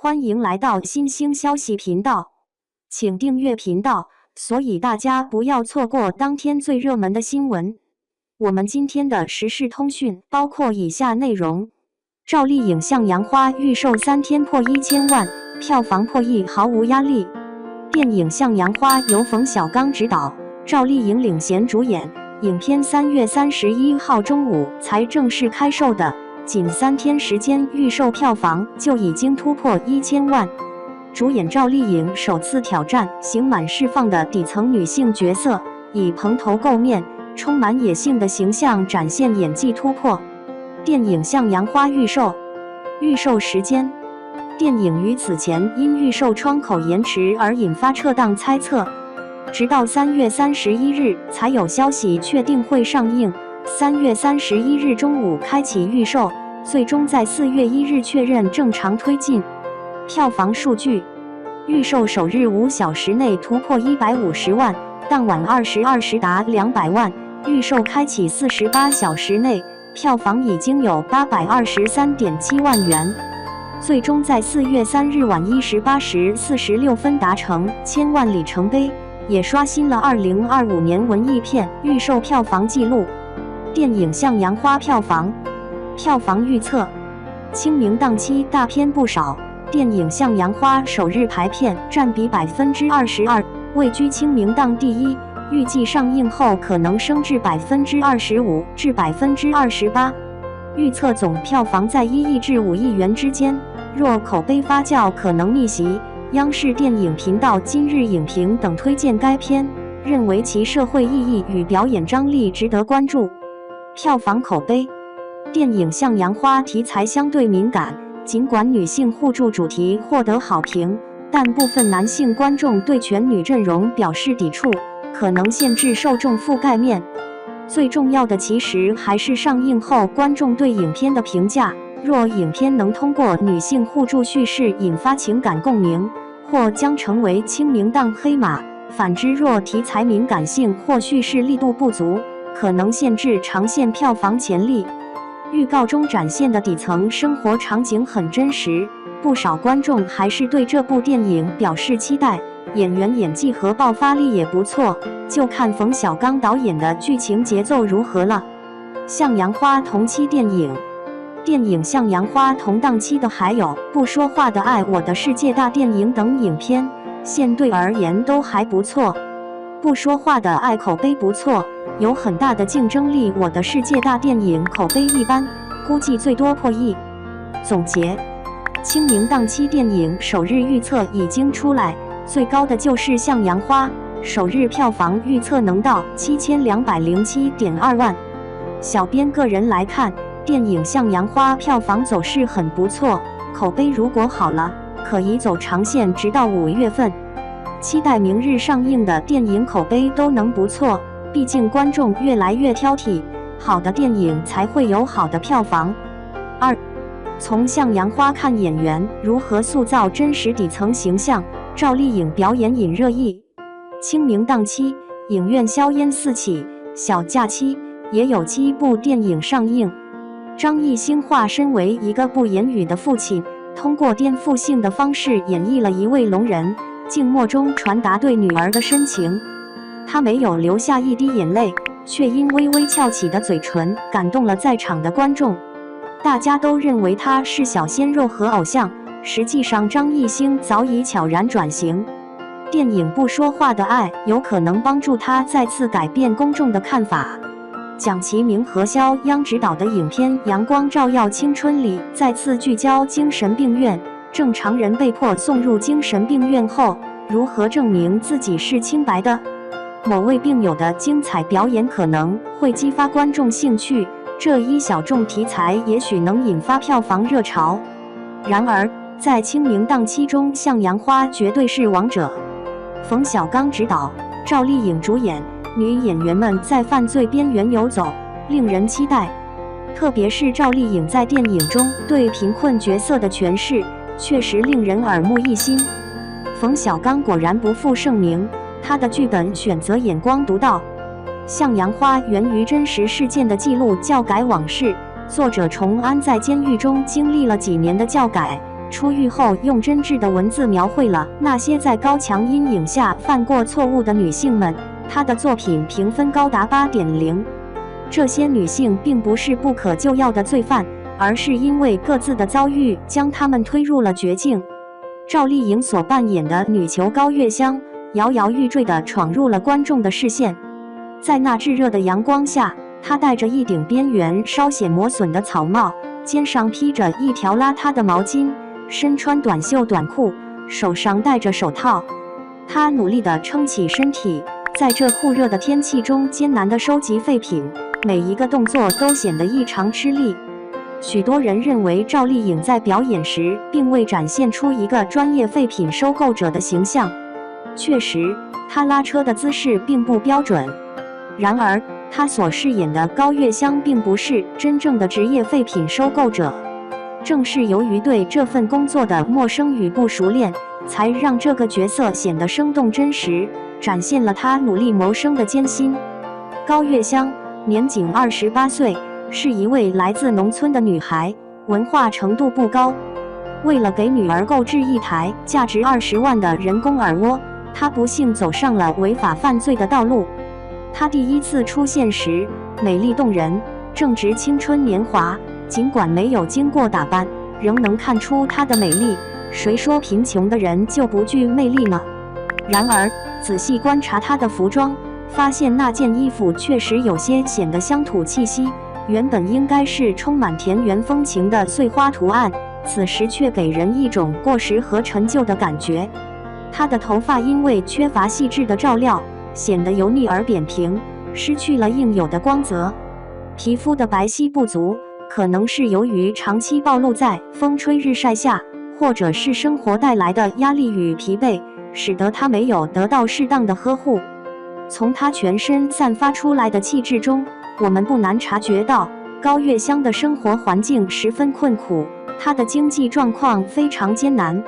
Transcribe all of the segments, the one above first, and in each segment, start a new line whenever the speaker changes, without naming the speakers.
欢迎来到新兴消息频道，请订阅频道，所以大家不要错过当天最热门的新闻。我们今天的时事通讯包括以下内容：赵丽颖《向阳花》预售3天破1000万，票房破亿毫无压力。电影《向阳花》由冯小刚执导，赵丽颖领衔主演，影片3月31号中午才正式开售的。仅3天时间，预售票房就已经突破1000万。主演赵丽颖首次挑战刑满释放的底层女性角色，以蓬头垢面、充满野性的形象展现演技突破。电影《向阳花》预售时间，电影于此前因预售窗口延迟而引发撤档猜测，直到3月31日才有消息确定会上映。3月31日中午开启预售，最终在4月1日确认正常推进。票房数据：预售首日5小时内突破150万，当晚22时达200万。预售开启48小时内，票房已经有823.7万元。最终在4月3日晚18时46分达成1000万里程碑，也刷新了2025年文艺片预售票房纪录。电影《向阳花》票房预测：清明档期大片不少，电影《向阳花》首日排片占比22%，位居清明档第一，预计上映后可能升至25%至28%。预测总票房在1亿至5亿元之间，若口碑发酵，可能逆袭。央视电影频道今日影评等推荐该片，认为其社会意义与表演张力值得关注。票房口碑：电影《向阳花》题材相对敏感，尽管女性互助主题获得好评，但部分男性观众对全女阵容表示抵触，可能限制受众覆盖面。最重要的其实还是上映后观众对影片的评价，若影片能通过女性互助叙事引发情感共鸣，或将成为清明档黑马；反之，若题材敏感性或叙事力度不足，可能限制长线票房潜力。预告中展现的底层生活场景很真实，不少观众还是对这部电影表示期待。演员演技和爆发力也不错，就看冯小刚导演的剧情节奏如何了。向阳花同期电影《向阳花》同档期的还有《不说话的爱》《我的世界大电影》等影片，现对而言都还不错。不说话的爱口碑不错，有很大的竞争力。我的世界大电影口碑一般，估计最多破亿。总结：清明档期电影首日预测已经出来，最高的就是《向阳花》，首日票房预测能到7207.2万。小编个人来看，电影《向阳花》票房走势很不错，口碑如果好了，可以走长线直到5月份。期待明日上映的电影口碑都能不错，毕竟观众越来越挑剔，好的电影才会有好的票房。2. 从《向阳花》看演员如何塑造真实底层形象，赵丽颖表演引热议。清明档期，影院硝烟四起，小假期也有7部电影上映。张艺兴化身为一个不言语的父亲，通过颠覆性的方式演绎了一位聋人，静默中传达对女儿的深情。他没有流下一滴眼泪，却因微微翘起的嘴唇感动了在场的观众。大家都认为他是小鲜肉和偶像，实际上张艺兴早已悄然转型。电影《不说话的爱》有可能帮助他再次改变公众的看法。蒋奇明和肖央执导的影片《阳光照耀青春》里再次聚焦精神病院，正常人被迫送入精神病院后，如何证明自己是清白的？某位病友的精彩表演可能会激发观众兴趣，这一小众题材也许能引发票房热潮。然而，在清明档期中，《向阳花》绝对是王者。冯小刚执导，赵丽颖主演，女演员们在犯罪边缘游走，令人期待。特别是赵丽颖在电影中对贫困角色的诠释，确实令人耳目一新。冯小刚果然不负盛名，他的剧本选择眼光独到。《向阳花》源于真实事件的记录教改往事，作者重安在监狱中经历了几年的教改，出狱后用真挚的文字描绘了那些在高墙阴影下犯过错误的女性们。她的作品评分高达8.0。这些女性并不是不可救药的罪犯，而是因为各自的遭遇将她们推入了绝境。赵丽颖所扮演的女囚高月香摇摇欲坠地闯入了观众的视线。在那炙热的阳光下，她戴着一顶边缘稍显磨损的草帽，肩上披着一条邋遢的毛巾，身穿短袖短裤，手上戴着手套。她努力地撑起身体，在这酷热的天气中艰难地收集废品，每一个动作都显得异常吃力。许多人认为赵丽颖在表演时并未展现出一个专业废品收购者的形象。确实，她拉车的姿势并不标准。然而，她所饰演的高月香并不是真正的职业废品收购者。正是由于对这份工作的陌生与不熟练，才让这个角色显得生动真实，展现了她努力谋生的艰辛。高月香年仅28岁，是一位来自农村的女孩，文化程度不高。为了给女儿购置一台价值20万的人工耳蜗，她不幸走上了违法犯罪的道路。她第一次出现时美丽动人，正值青春年华，尽管没有经过打扮，仍能看出她的美丽。谁说贫穷的人就不具魅力呢？然而，仔细观察她的服装，发现那件衣服确实有些显得乡土气息。原本应该是充满田园风情的碎花图案，此时却给人一种过时和陈旧的感觉。她的头发因为缺乏细致的照料，显得油腻而扁平，失去了应有的光泽。皮肤的白皙不足，可能是由于长期暴露在风吹日晒下，或者是生活带来的压力与疲惫，使得她没有得到适当的呵护。从她全身散发出来的气质中，我们不难察觉到高月香的生活环境十分困苦，她的经济状况非常艰难。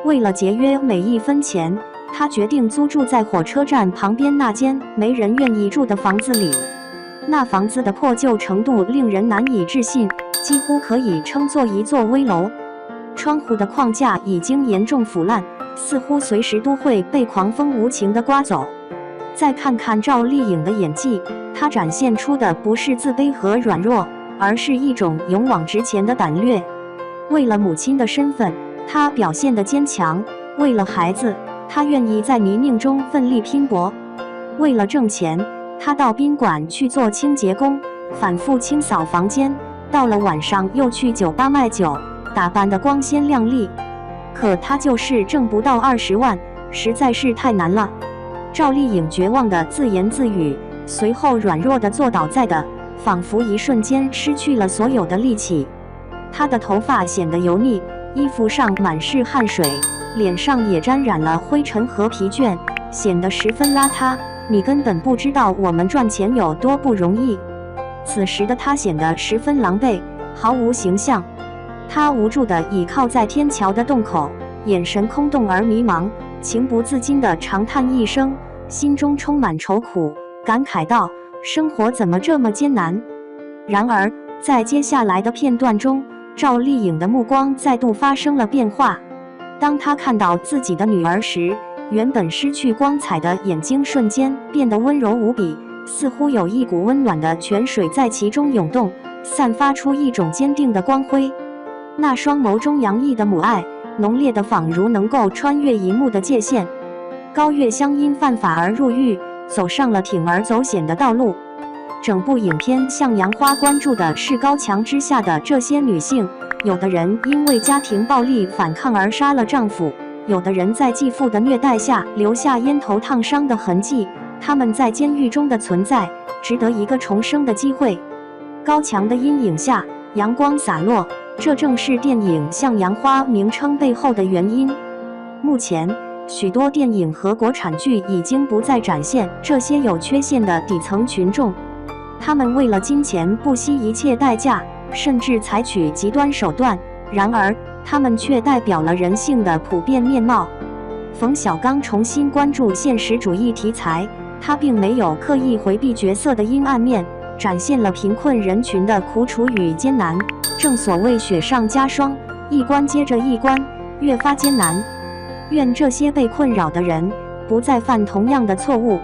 为了节约每一分钱，她决定租住在火车站旁边那间没人愿意住的房子里。那房子的破旧程度令人难以置信，几乎可以称作一座危楼。窗户的框架已经严重腐烂，似乎随时都会被狂风无情地刮走。再看看赵丽颖的演技，她展现出的不是自卑和软弱，而是一种勇往直前的胆略。为了母亲的身份，她表现得坚强；为了孩子，她愿意在泥泞中奋力拼搏；为了挣钱，她到宾馆去做清洁工，反复清扫房间，到了晚上又去酒吧卖酒，打扮得光鲜亮丽。可她就是挣不到20万，实在是太难了。赵丽颖绝望地自言自语，随后软弱地坐倒在地，仿佛一瞬间失去了所有的力气。她的头发显得油腻，衣服上满是汗水，脸上也沾染了灰尘和疲倦，显得十分邋遢。你根本不知道我们赚钱有多不容易。此时的她显得十分狼狈，毫无形象。她无助地倚靠在天桥的洞口，眼神空洞而迷茫，情不自禁地长叹一声，心中充满愁苦，感慨道：生活怎么这么艰难？然而，在接下来的片段中，赵丽颖的目光再度发生了变化。当她看到自己的女儿时，原本失去光彩的眼睛瞬间变得温柔无比，似乎有一股温暖的泉水在其中涌动，散发出一种坚定的光辉。那双眸中洋溢的母爱，浓烈的仿如能够穿越银幕的界限。高月香因犯法而入狱，走上了铤而走险的道路。整部影片向杨花关注的是高墙之下的这些女性，有的人因为家庭暴力反抗而杀了丈夫，有的人在继父的虐待下留下烟头烫伤的痕迹，他们在监狱中的存在，值得一个重生的机会。高墙的阴影下，阳光洒落，这正是电影《向阳花》名称背后的原因。目前，许多电影和国产剧已经不再展现这些有缺陷的底层群众，他们为了金钱不惜一切代价，甚至采取极端手段，然而他们却代表了人性的普遍面貌。冯小刚重新关注现实主义题材，他并没有刻意回避角色的阴暗面，展现了贫困人群的苦楚与艰难。正所谓雪上加霜，一关接着一关，越发艰难。愿这些被困扰的人不再犯同样的错误。